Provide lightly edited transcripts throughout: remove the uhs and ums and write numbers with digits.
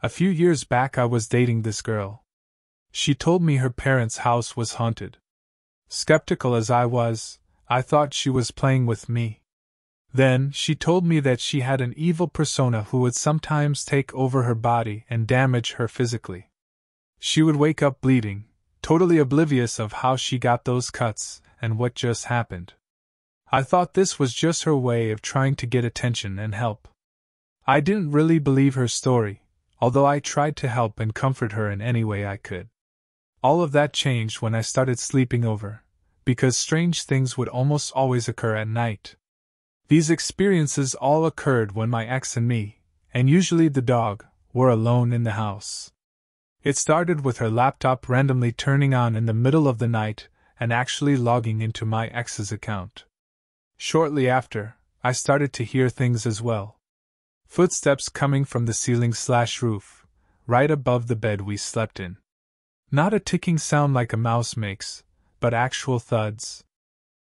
A few years back I was dating this girl. She told me her parents' house was haunted. Skeptical as I was, I thought she was playing with me. Then, she told me that she had an evil persona who would sometimes take over her body and damage her physically. She would wake up bleeding, totally oblivious of how she got those cuts and what just happened. I thought this was just her way of trying to get attention and help. I didn't really believe her story, although I tried to help and comfort her in any way I could. All of that changed when I started sleeping over, because strange things would almost always occur at night. These experiences all occurred when my ex and me, and usually the dog, were alone in the house. It started with her laptop randomly turning on in the middle of the night and actually logging into my ex's account. Shortly after, I started to hear things as well. Footsteps coming from the ceiling/roof, right above the bed we slept in. Not a ticking sound like a mouse makes, but actual thuds.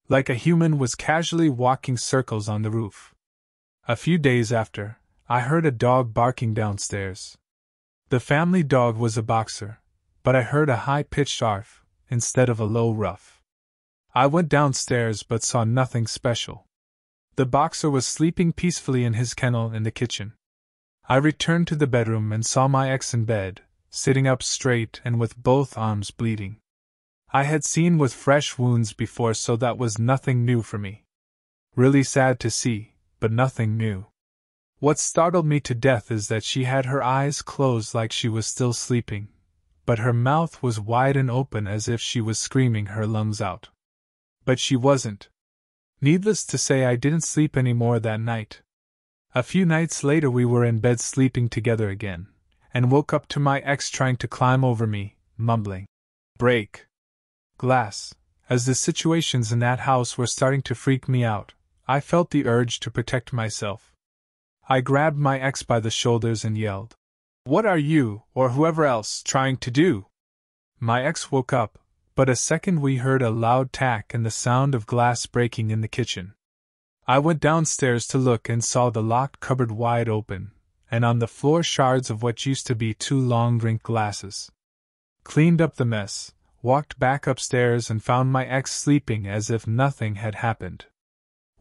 Like a human was casually walking circles on the roof. A few days after, I heard a dog barking downstairs. The family dog was a boxer, but I heard a high-pitched arf instead of a low ruff. I went downstairs but saw nothing special. The boxer was sleeping peacefully in his kennel in the kitchen. I returned to the bedroom and saw my ex in bed, sitting up straight and with both arms bleeding. I had seen with fresh wounds before, so that was nothing new for me. Really sad to see, but nothing new. What startled me to death is that she had her eyes closed like she was still sleeping, but her mouth was wide and open as if she was screaming her lungs out. But she wasn't. Needless to say, I didn't sleep any more that night. A few nights later we were in bed sleeping together again, and woke up to my ex trying to climb over me, mumbling, "Break glass." As the situations in that house were starting to freak me out, I felt the urge to protect myself. I grabbed my ex by the shoulders and yelled, "What are you, or whoever else, trying to do?" My ex woke up, but a second we heard a loud tack and the sound of glass breaking in the kitchen. I went downstairs to look and saw the locked cupboard wide open, and on the floor shards of what used to be 2 long drink glasses. Cleaned up the mess, walked back upstairs and found my ex sleeping as if nothing had happened.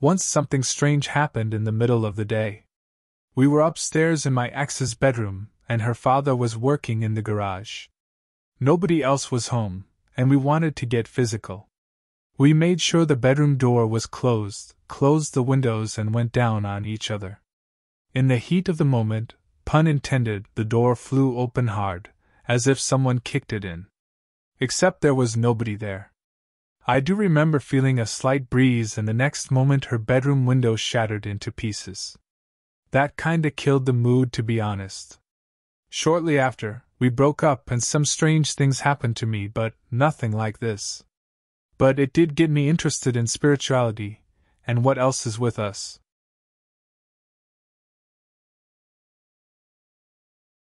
Once something strange happened in the middle of the day. We were upstairs in my ex's bedroom, and her father was working in the garage. Nobody else was home, and we wanted to get physical. We made sure the bedroom door was closed the windows and went down on each other. In the heat of the moment, pun intended, the door flew open hard, as if someone kicked it in. Except there was nobody there. I do remember feeling a slight breeze and the next moment her bedroom window shattered into pieces. That kinda killed the mood, to be honest. Shortly after, we broke up and some strange things happened to me, but nothing like this. But it did get me interested in spirituality, and what else is with us.